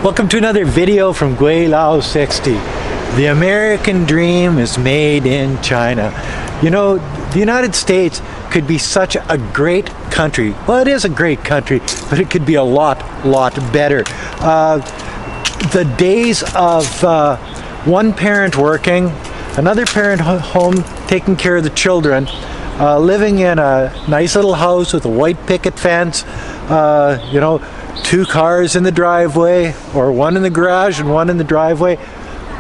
Welcome to another video from Gweilo 60. The American dream is made in China. You know, the United States could be such a great country. Well, it is a great country, but it could be a lot better. The days of one parent working, another parent home taking care of the children, living in a nice little house with a white picket fence, you know, 2 cars in the driveway, or 1 in the garage and 1 in the driveway.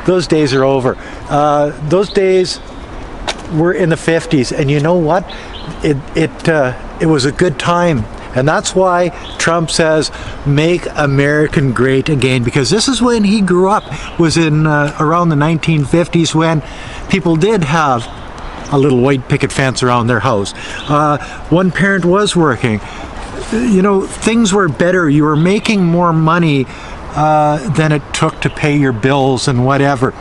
Those days are over. Those days were in the 50s, and you know what? It was a good time. And that's why Trump says, make American great again, because this is when he grew up, was in around the 1950s, when people did have a little white picket fence around their house. One parent was working. You know, things were better. You were making more money than it took to pay your bills and whatever.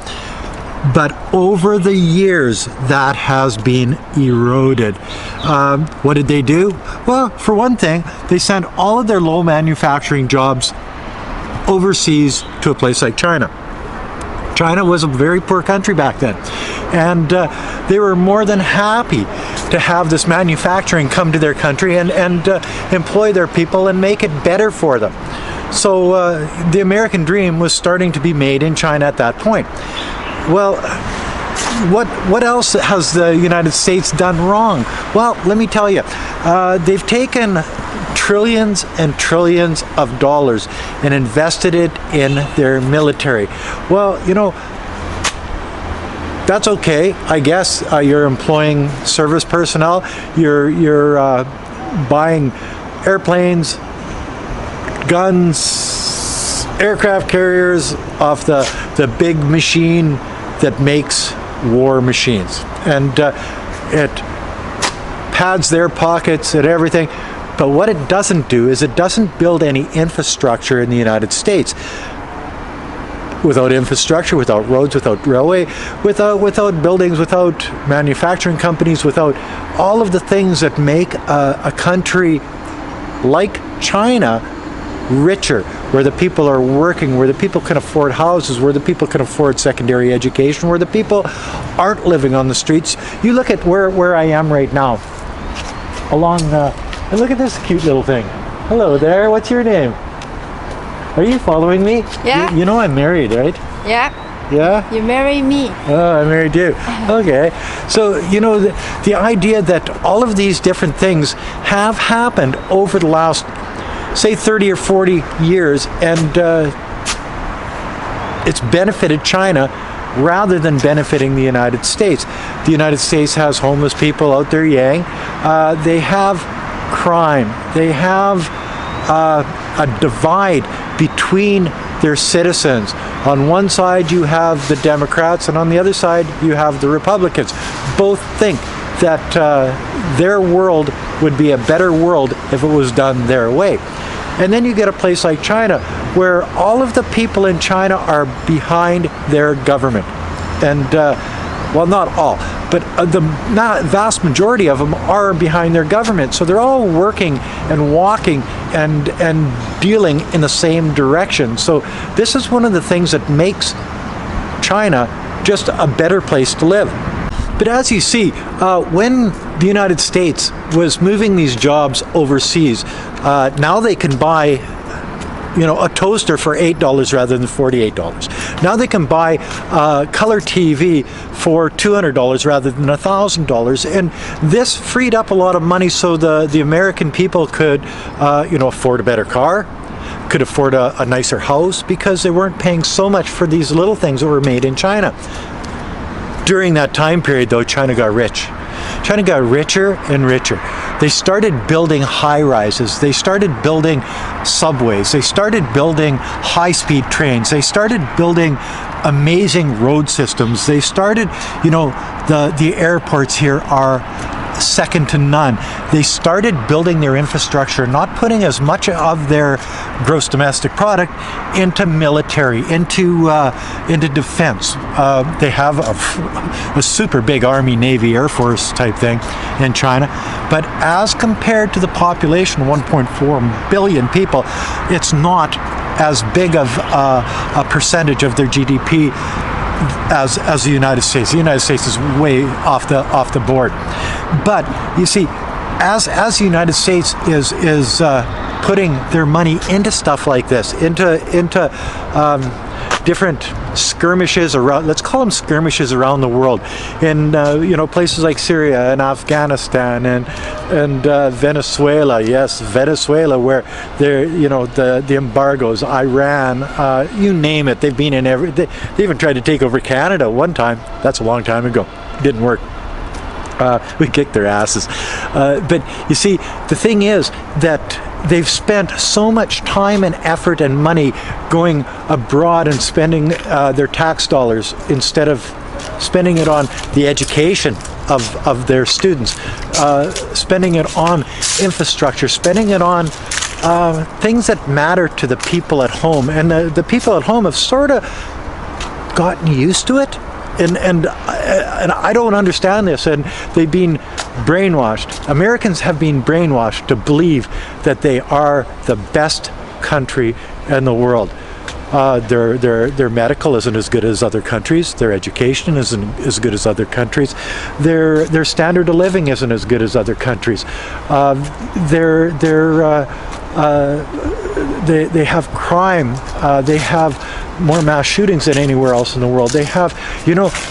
But over the years, that has been eroded. What did they do? Well, for one thing, they sent all of their low manufacturing jobs overseas to a place like China. China was a very poor country back then, and they were more than happy to have this manufacturing come to their country and employ their people and make it better for them. So the American dream was starting to be made in China at that point. Well, what else has the United States done wrong? Well, let me tell you, they've taken trillions and trillions of dollars and invested it in their military. Well, you know, that's okay, I guess. You're employing service personnel, you're buying airplanes, guns, aircraft carriers off the big machine that makes war machines, and it pads their pockets and everything. But what it doesn't do is it doesn't build any infrastructure in the United States. Without infrastructure, without roads, without railway, without buildings, without manufacturing companies, without all of the things that make a country like China richer, where the people are working, where the people can afford houses, where the people can afford secondary education, where the people aren't living on the streets. You look at where I am right now, along and look at this cute little thing. Hello there, what's your name? Are you following me? Yeah. You know I'm married, right? Yeah. Yeah? You marry me. Oh, I married you. Okay. So, you know, the idea that all of these different things have happened over the last, say, 30 or 40 years, and it's benefited China rather than benefiting the United States. The United States has homeless people out there yang. They have crime. They have a divide between their citizens. On one side you have the Democrats, and on the other side you have the Republicans. Both think that their world would be a better world if it was done their way. And then you get a place like China, where all of the people in China are behind their government. And well, not all, but the vast majority of them are behind their government. So they're all working and walking and dealing in the same direction. So this is one of the things that makes China just a better place to live. But as you see, when the United States was moving these jobs overseas, now they can buy, you know, a toaster for $8 rather than $48. Now they can buy color TV for $200 rather than $1,000, and this freed up a lot of money so the American people could, you know, afford a better car, could afford a nicer house, because they weren't paying so much for these little things that were made in China. During that time period, though, China got rich. China got richer and richer. They started building high-rises. They started building subways. They started building high-speed trains. They started building amazing road systems. They started, you know, the airports here are second to none. They started building their infrastructure, not putting as much of their gross domestic product into military, into defense. They have a super big Army, Navy, Air Force type thing in China, but as compared to the population, 1.4 billion people, it's not as big of a percentage of their GDP as the United States. The United States is way off the board. But you see, as the United States is putting their money into stuff like this, into different skirmishes around, let's call them skirmishes around the world, in places like Syria and Afghanistan and Venezuela. Yes, Venezuela, where they're the embargoes, Iran, you name it. They've been in they even tried to take over Canada one time. That's a long time ago. Didn't work. We kicked their asses. But you see, the thing is that they've spent so much time and effort and money going abroad and spending their tax dollars instead of spending it on the education of their students, spending it on infrastructure, spending it on things that matter to the people at home. And the people at home have sort of gotten used to it. And I don't understand this, and they've been brainwashed. Americans have been brainwashed to believe that they are the best country in the world. Their medical isn't as good as other countries. Their education isn't as good as other countries. Their standard of living isn't as good as other countries. They have crime. They have more mass shootings than anywhere else in the world. They have,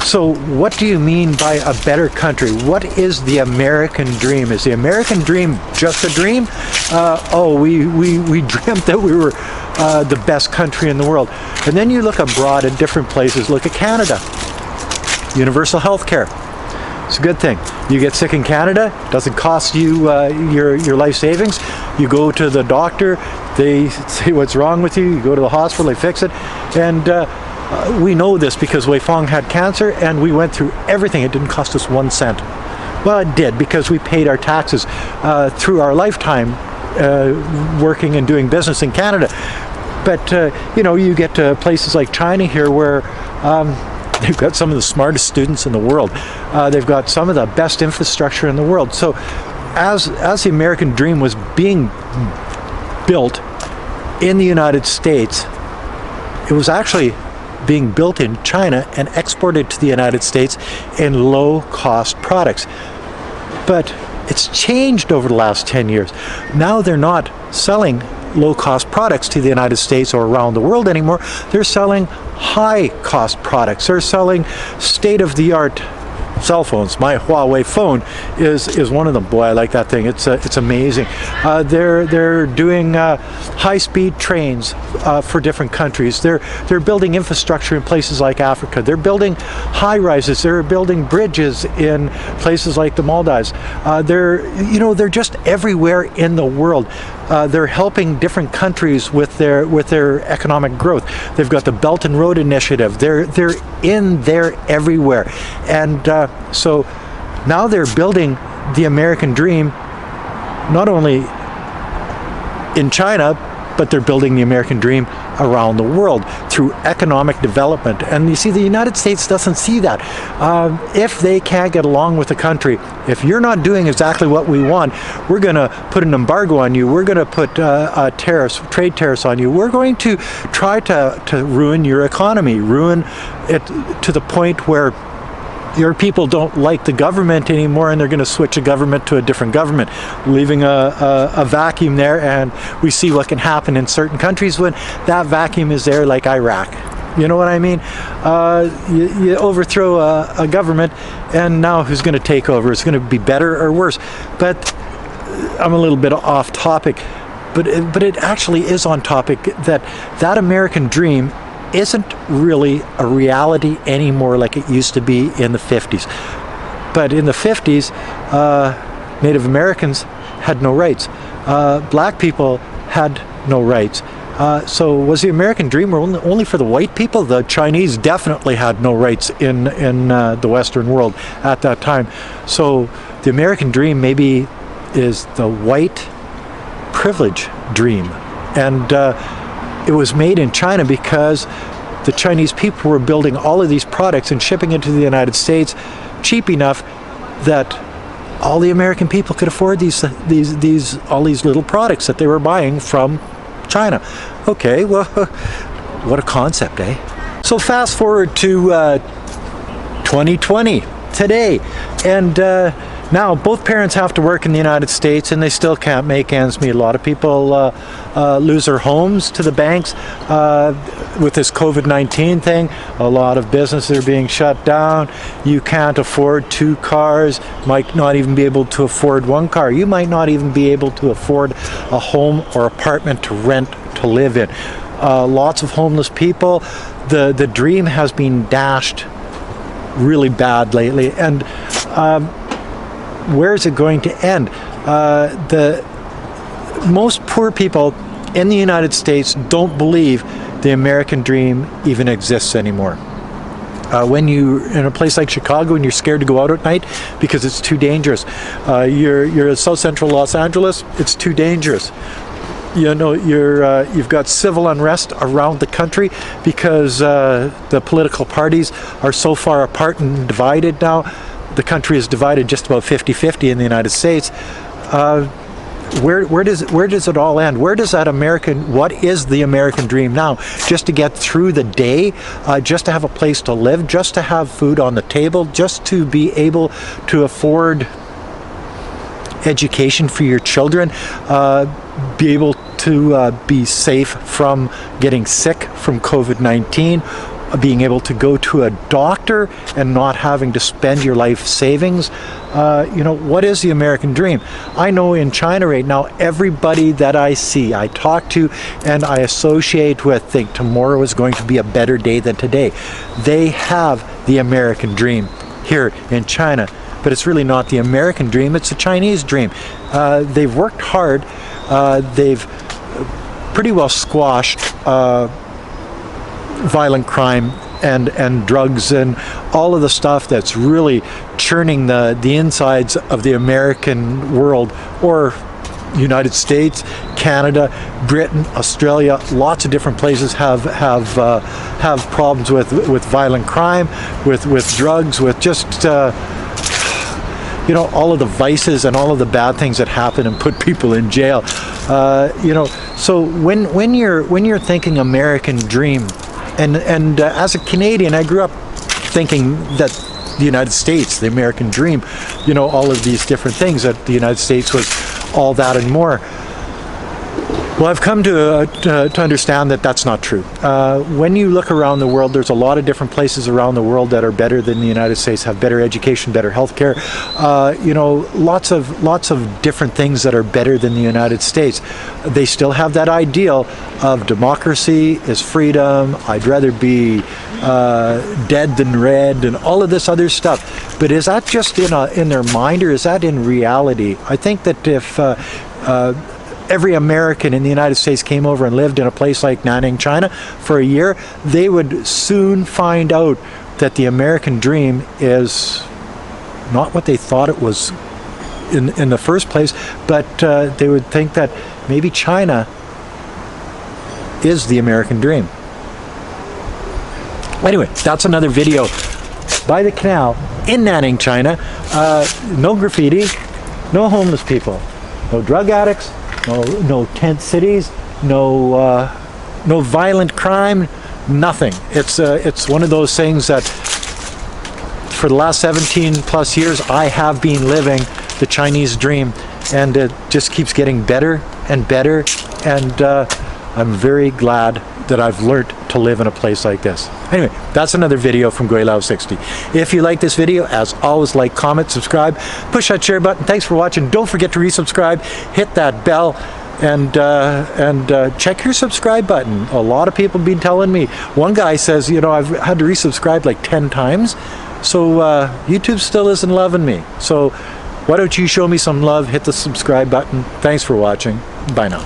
so what do you mean by a better country? What is the American dream? Is the American dream just a dream? We dreamt that we were the best country in the world. And then you look abroad at different places. Look at Canada. Universal health care. It's a good thing. You get sick in Canada, doesn't cost you your life savings. You go to the doctor, they say what's wrong with you, you go to the hospital, they fix it. And we know this because Wei Fong had cancer and we went through everything. It didn't cost us 1 cent. Well, it did, because we paid our taxes through our lifetime working and doing business in Canada. But you get to places like China here where they've got some of the smartest students in the world. They've got some of the best infrastructure in the world. So as the American dream was being built in the United States, it was actually being built in China and exported to the United States in low-cost products. But it's changed over the last 10 years. Now they're not selling low-cost products to the United States or around the world anymore. They're selling high-cost products. They're selling state-of-the-art cell phones. My Huawei phone is one of them. Boy, I like that thing. It's amazing. They're doing high-speed trains for different countries. They're building infrastructure in places like Africa. They're building high-rises. They're building bridges in places like the Maldives. They're just everywhere in the world. They're helping different countries with their economic growth. They've got the Belt and Road Initiative. They're in there everywhere, and so now they're building the American dream, not only in China, but they're building the American dream around the world through economic development. And you see, the United States doesn't see that. If they can't get along with the country, if you're not doing exactly what we want, we're going to put an embargo on you. We're going to put trade tariffs on you. We're going to try to ruin your economy, ruin it to the point where your people don't like the government anymore, and they're going to switch a government to a different government, leaving a vacuum there. And we see what can happen in certain countries when that vacuum is there, like Iraq. You know what I mean? You overthrow a government, and now who's going to take over? It's going to be better or worse. But I'm a little bit off topic, but it actually is on topic, that American dream isn't really a reality anymore like it used to be in the 50s. But in the 50s, Native Americans had no rights. Black people had no rights. So was the American dream only for the white people? The Chinese definitely had no rights in the Western world at that time. So the American dream maybe is the white privilege dream. And it was made in China because the Chinese people were building all of these products and shipping it to the United States cheap enough that all the American people could afford all these little products that they were buying from China. Okay, well, what a concept, eh? So fast forward to 2020, today, and now both parents have to work in the United States and they still can't make ends meet. A lot of people lose their homes to the banks with this COVID-19 thing. A lot of businesses are being shut down. You can't afford 2 cars, might not even be able to afford 1 car. You might not even be able to afford a home or apartment to rent to live in. Lots of homeless people. The dream has been dashed really bad lately, and where is it going to end? The most poor people in the United States don't believe the American dream even exists anymore. When you're in a place like Chicago and you're scared to go out at night because it's too dangerous. You're in South Central Los Angeles, it's too dangerous. You know, you've got civil unrest around the country because the political parties are so far apart and divided now. The country is divided just about 50-50 in the United States. Where does it all end? Where does that what is the American dream now? Just to get through the day, just to have a place to live, just to have food on the table, just to be able to afford education for your children, be able to be safe from getting sick from COVID-19, being able to go to a doctor and not having to spend your life savings. You know, what is the American dream? I know in China right now, everybody that I see, I talk to, and I associate with, think tomorrow is going to be a better day than today. They have the American dream here in China, but it's really not the American dream, it's the Chinese dream. They've worked hard. They've pretty well squashed violent crime and drugs and all of the stuff that's really churning the insides of the American world, or United States, Canada, Britain, Australia. Lots of different places have problems with violent crime, with drugs, with just you know, all of the vices and all of the bad things that happen and put people in jail. You know, so when you're thinking American dream, and as a Canadian, I grew up thinking that the United States, the American dream, you know, all of these different things, that the United States was all that and more. Well, I've come to understand that that's not true. When you look around the world, there's a lot of different places around the world that are better than the United States, have better education, better healthcare. You know, lots of different things that are better than the United States. They still have that ideal of democracy is freedom. I'd rather be dead than red, and all of this other stuff. But is that just in their mind, or is that in reality? I think that if every American in the United States came over and lived in a place like Nanning, China for a year, they would soon find out that the American dream is not what they thought it was in the first place, but they would think that maybe China is the American dream. Anyway, that's another video by the canal in Nanning, China. No graffiti, no homeless people, no drug addicts, no tent cities, no violent crime, nothing. It's one of those things that for the last 17 plus years I have been living the Chinese dream, and it just keeps getting better and better, and I'm very glad that I've learned to live in a place like this. Anyway, that's another video from Gweilo 60. If you like this video, as always, like, comment, subscribe, push that share button. Thanks for watching. Don't forget to resubscribe, hit that bell, and check your subscribe button. A lot of people have been telling me. One guy says, you know, I've had to resubscribe like 10 times, so YouTube still isn't loving me. So why don't you show me some love, hit the subscribe button. Thanks for watching. Bye now.